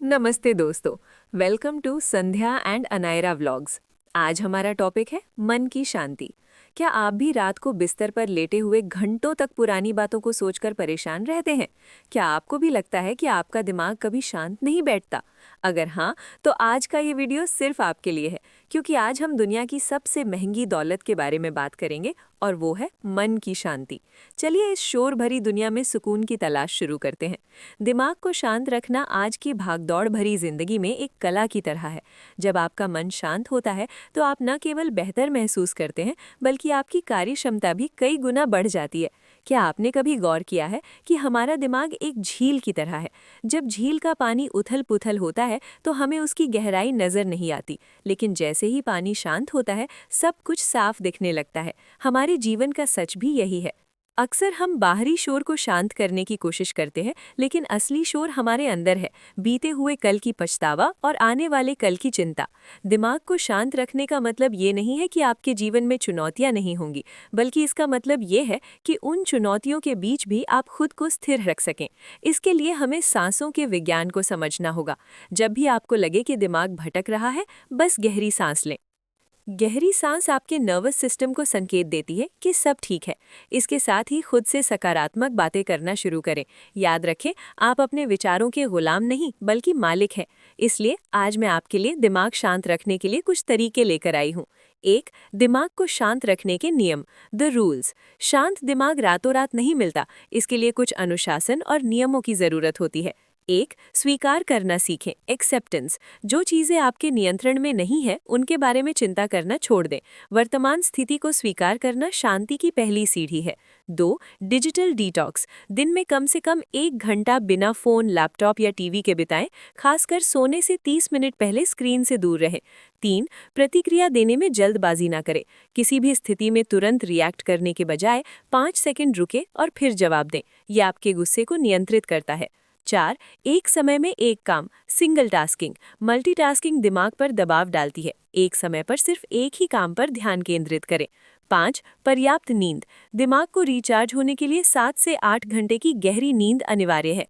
नमस्ते दोस्तों। Welcome to Sandhya and Anayra vlogs. आज हमारा टॉपिक है मन की शांति। क्या आप भी रात को बिस्तर पर लेटे हुए घंटों तक पुरानी बातों को सोचकर परेशान रहते हैं? क्या आपको भी लगता है कि आपका दिमाग कभी शांत नहीं बैठता? अगर हाँ, तो आज का ये वीडियो सिर्फ आपके लिए है, क्योंकि आज हम दुनिया की सबसे महंगी दौलत के बारे में बात करेंगे और वो है मन की शांति। चलिए इस शोर भरी दुनिया में सुकून की तलाश शुरू करते हैं। दिमाग को शांत रखना आज की भागदौड़ भरी जिंदगी में एक कला की तरह है। जब आपका मन शांत होता है तो आप न केवल बेहतर महसूस करते हैं, बल्कि आपकी कार्य क्षमता भी कई गुना बढ़ जाती है। क्या आपने कभी गौर किया है कि हमारा दिमाग एक झील की तरह है? जब झील का पानी उथल पुथल होता है तो हमें उसकी गहराई नजर नहीं आती, लेकिन जैसे ही पानी शांत होता है सब कुछ साफ दिखने लगता है। हमारे जीवन का सच भी यही है। अक्सर हम बाहरी शोर को शांत करने की कोशिश करते हैं, लेकिन असली शोर हमारे अंदर है। बीते हुए कल की पछतावा और आने वाले कल की चिंता। दिमाग को शांत रखने का मतलब ये नहीं है कि आपके जीवन में चुनौतियां नहीं होंगी, बल्कि इसका मतलब ये है कि उन चुनौतियों के बीच भी आप खुद को स्थिर रख सकें। इसके लिए हमें सांसों के विज्ञान को समझना होगा। जब भी आपको लगे कि दिमाग भटक रहा है, बस गहरी सांस लें। गहरी सांस आपके नर्वस सिस्टम को संकेत देती है कि सब ठीक है। इसके साथ ही खुद से सकारात्मक बातें करना शुरू करें। याद रखें, आप अपने विचारों के गुलाम नहीं बल्कि मालिक हैं। इसलिए आज मैं आपके लिए दिमाग शांत रखने के लिए कुछ तरीके लेकर आई हूँ। एक, दिमाग को शांत रखने के नियम, द रूल्स। शांत दिमाग रातों रात नहीं मिलता, इसके लिए कुछ अनुशासन और नियमों की जरूरत होती है। एक, स्वीकार करना सीखें, एक्सेप्टेंस। जो चीज़ें आपके नियंत्रण में नहीं है उनके बारे में चिंता करना छोड़ दें। वर्तमान स्थिति को स्वीकार करना शांति की पहली सीढ़ी है। दो, डिजिटल डिटॉक्स। दिन में कम से कम 1 घंटा बिना फ़ोन, लैपटॉप या टीवी के बिताएं। खासकर सोने से 30 मिनट पहले स्क्रीन से दूर रहें। तीन, प्रतिक्रिया देने में जल्दबाजी ना करें। किसी भी स्थिति में तुरंत रिएक्ट करने के बजाय 5 सेकंड रुके और फिर जवाब दें। यह आपके गुस्से को नियंत्रित करता है। चार, एक समय में एक काम, सिंगल टास्किंग। मल्टीटास्किंग दिमाग पर दबाव डालती है। एक समय पर सिर्फ एक ही काम पर ध्यान केंद्रित करें। पाँच, पर्याप्त नींद। दिमाग को रिचार्ज होने के लिए 7 से 8 घंटे की गहरी नींद अनिवार्य है।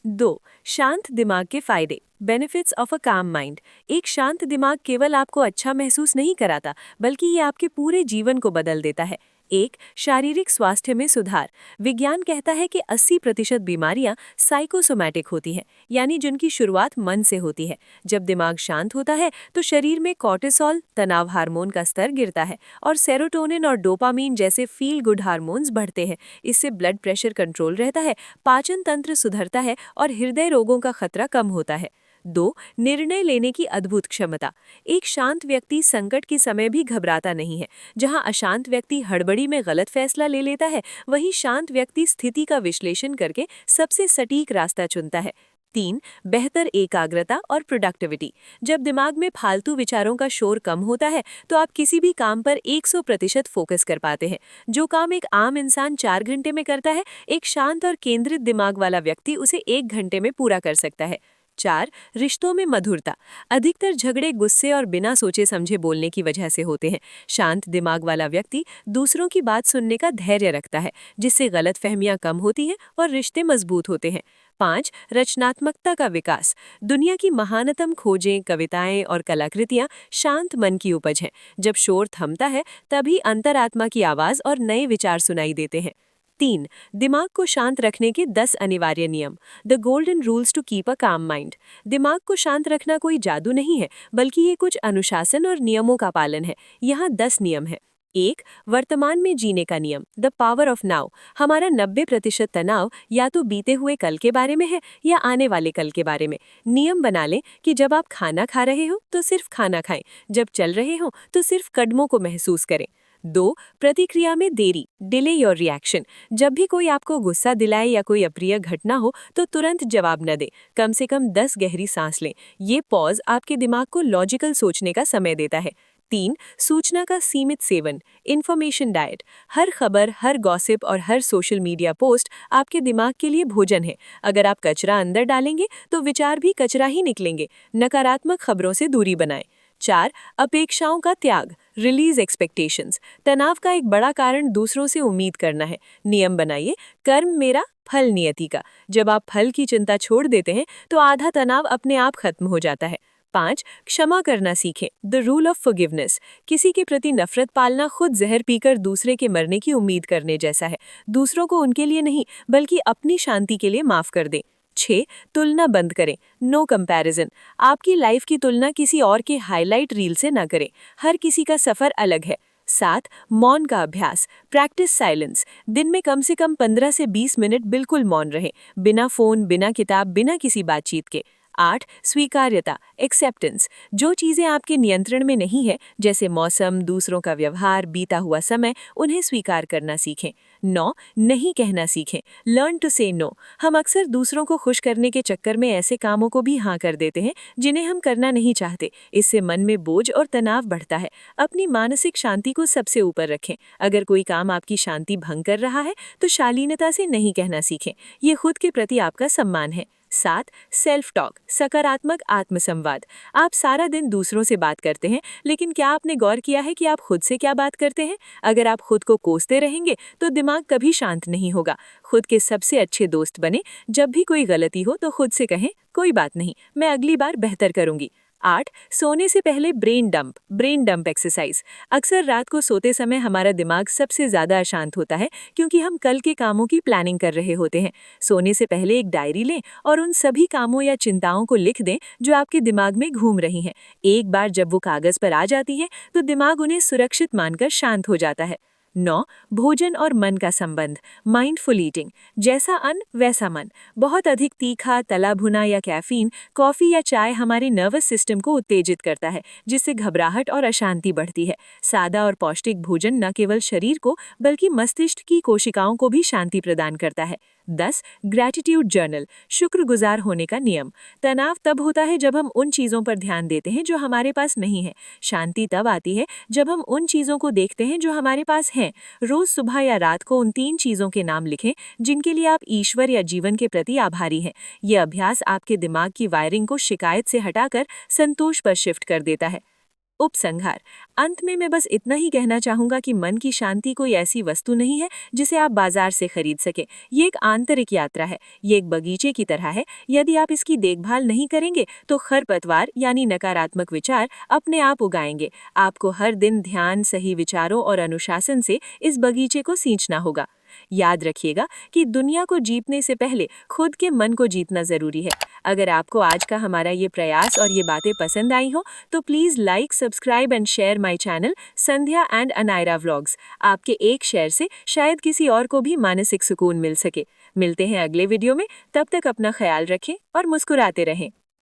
दो, शांत दिमाग के फायदे, benefits of a calm mind. एक शांत दिमाग केवल आपको अच्छा महसूस नहीं कराता, बल्कि ये आपके पूरे जीवन को बदल देता है। एक, शारीरिक स्वास्थ्य में सुधार। विज्ञान कहता है कि 80% बीमारियां साइकोसोमैटिक होती हैं, यानी जिनकी शुरुआत मन से होती है। जब दिमाग शांत होता है तो शरीर में कॉर्टिसोल, तनाव हार्मोन का स्तर गिरता है और सेरोटोनिन और डोपामीन जैसे फील गुड हार्मोन्स बढ़ते हैं। इससे ब्लड प्रेशर कंट्रोल रहता है, पाचन तंत्र सुधरता है और हृदय रोगों का खतरा कम होता है। दो, निर्णय लेने की अद्भुत क्षमता। एक शांत व्यक्ति संकट के समय भी घबराता नहीं है। जहां अशांत व्यक्ति हड़बड़ी में गलत फैसला ले लेता है, वहीं शांत व्यक्ति स्थिति का विश्लेषण करके सबसे सटीक रास्ता चुनता है। तीन, बेहतर एकाग्रता और प्रोडक्टिविटी। जब दिमाग में फालतू विचारों का शोर कम होता है तो आप किसी भी काम पर 100% फोकस कर पाते हैं। जो काम एक आम इंसान 4 घंटे में करता है, एक शांत और केंद्रित दिमाग वाला व्यक्ति उसे 1 घंटे में पूरा कर सकता है। चार, रिश्तों में मधुरता। अधिकतर झगड़े गुस्से और बिना सोचे समझे बोलने की वजह से होते हैं। शांत दिमाग वाला व्यक्ति दूसरों की बात सुनने का धैर्य रखता है, जिससे गलतफहमियां कम होती हैं और रिश्ते मजबूत होते हैं। पाँच, रचनात्मकता का विकास। दुनिया की महानतम खोजें, कविताएं और कलाकृतियां शांत मन की उपज हैं। जब शोर थमता है तभी अंतरात्मा की आवाज और नए विचार सुनाई देते हैं। तीन, दिमाग को शांत रखने के 10 अनिवार्य नियम, the golden rules to keep a calm mind. दिमाग को शांत रखना कोई जादू नहीं है, बल्कि ये कुछ अनुशासन और नियमों का पालन है। यहाँ 10 नियम है। एक, वर्तमान में जीने का नियम, द पावर ऑफ नाउ। हमारा 90% तनाव या तो बीते हुए कल के बारे में है या आने वाले कल के बारे में। नियम बना लें कि जब आप खाना खा रहे हो तो सिर्फ खाना खाएं, जब चल रहे हो तो सिर्फ कदमों को महसूस करें। दो, प्रतिक्रिया में देरी, डिले योर रिएक्शन। जब भी कोई आपको गुस्सा दिलाए या कोई अप्रिय घटना हो तो तुरंत जवाब न दें। कम से कम 10 गहरी सांस लें। ये पॉज आपके दिमाग को लॉजिकल सोचने का समय देता है। तीन, सूचना का सीमित सेवन, इंफॉर्मेशन डाइट। हर खबर, हर गॉसिप और हर सोशल मीडिया पोस्ट आपके दिमाग के लिए भोजन है। अगर आप कचरा अंदर डालेंगे तो विचार भी कचरा ही निकलेंगे। नकारात्मक खबरों से दूरी बनाएं। 4. अपेक्षाओं का त्याग, रिलीज एक्सपेक्टेशंस। तनाव का एक बड़ा कारण दूसरों से उम्मीद करना है। नियम बनाइए, कर्म मेरा फल नियति का। जब आप फल की चिंता छोड़ देते हैं तो आधा तनाव अपने आप खत्म हो जाता है। 5. क्षमा करना सीखें, द रूल ऑफ फॉरगिवनेस। किसी के प्रति नफरत पालना खुद जहर पीकर दूसरे के मरने की उम्मीद करने जैसा है। दूसरों को उनके लिए नहीं बल्कि अपनी शांति के लिए माफ कर दें। 6. तुलना बंद करें, नो कंपैरिजन। आपकी लाइफ की तुलना किसी और के हाईलाइट रील से ना करें। हर किसी का सफर अलग है। 7. मौन का अभ्यास, प्रैक्टिस साइलेंस। दिन में कम से कम 15 से 20 मिनट बिल्कुल मौन रहें, बिना फोन, बिना किताब, बिना किसी बातचीत के। 8. स्वीकार्यता, एक्सेप्टेंस। जो चीज़ें आपके नियंत्रण में नहीं है, जैसे मौसम, दूसरों का व्यवहार, बीता हुआ समय, उन्हें स्वीकार करना सीखें। 9. नहीं कहना सीखें, लर्न टू से नो। हम अक्सर दूसरों को खुश करने के चक्कर में ऐसे कामों को भी हाँ कर देते हैं जिन्हें हम करना नहीं चाहते। इससे मन में बोझ और तनाव बढ़ता है। अपनी मानसिक शांति को सबसे ऊपर रखें। अगर कोई काम आपकी शांति भंग कर रहा है तो शालीनता से नहीं कहना सीखें। ये खुद के प्रति आपका सम्मान है। 7. सेल्फ टॉक, सकारात्मक आत्मसंवाद। आप सारा दिन दूसरों से बात करते हैं, लेकिन क्या आपने गौर किया है कि आप खुद से क्या बात करते हैं? अगर आप खुद को कोसते रहेंगे तो दिमाग कभी शांत नहीं होगा। खुद के सबसे अच्छे दोस्त बने। जब भी कोई गलती हो तो खुद से कहें, कोई बात नहीं, मैं अगली बार बेहतर करूंगी। 8. सोने से पहले ब्रेन डंप एक्सरसाइज। अक्सर रात को सोते समय हमारा दिमाग सबसे ज़्यादा अशांत होता है क्योंकि हम कल के कामों की प्लानिंग कर रहे होते हैं। सोने से पहले एक डायरी लें और उन सभी कामों या चिंताओं को लिख दें जो आपके दिमाग में घूम रही हैं। एक बार जब वो कागज़ पर आ जाती है तो दिमाग उन्हें सुरक्षित मानकर शांत हो जाता है। 9. भोजन और मन का संबंध, माइंडफुल ईटिंग। जैसा अन्न वैसा मन। बहुत अधिक तीखा, तला भुना या कैफीन, कॉफ़ी या चाय हमारे नर्वस सिस्टम को उत्तेजित करता है, जिससे घबराहट और अशांति बढ़ती है। सादा और पौष्टिक भोजन न केवल शरीर को बल्कि मस्तिष्क की कोशिकाओं को भी शांति प्रदान करता है। 10. ग्रैटिट्यूड जर्नल, शुक्रगुजार होने का नियम। तनाव तब होता है जब हम उन चीज़ों पर ध्यान देते हैं जो हमारे पास नहीं है। शांति तब आती है जब हम उन चीज़ों को देखते हैं जो हमारे पास हैं। रोज सुबह या रात को उन 3 चीज़ों के नाम लिखें जिनके लिए आप ईश्वर या जीवन के प्रति आभारी हैं। यह अभ्यास आपके दिमाग की वायरिंग को शिकायत से हटाकर संतोष पर शिफ्ट कर देता है। उपसंहार, अंत में मैं बस इतना ही कहना चाहूंगा कि मन की शांति कोई ऐसी वस्तु नहीं है जिसे आप बाजार से खरीद सके। ये एक आंतरिक यात्रा है। ये एक बगीचे की तरह है। यदि आप इसकी देखभाल नहीं करेंगे तो खरपतवार यानी नकारात्मक विचार अपने आप उगाएंगे। आपको हर दिन ध्यान, सही विचारों और अनुशासन से इस बगीचे को सींचना होगा। याद रखिएगा कि दुनिया को जीतने से पहले खुद के मन को जीतना जरूरी है। अगर आपको आज का हमारा ये प्रयास और ये बातें पसंद आई हो तो please like, subscribe and share my channel Sandhya and Anayra vlogs. आपके एक शेयर से शायद किसी और को भी मानसिक सुकून मिल सके। मिलते हैं अगले वीडियो में। तब तक अपना ख्याल रखें और मुस्कुराते रहें।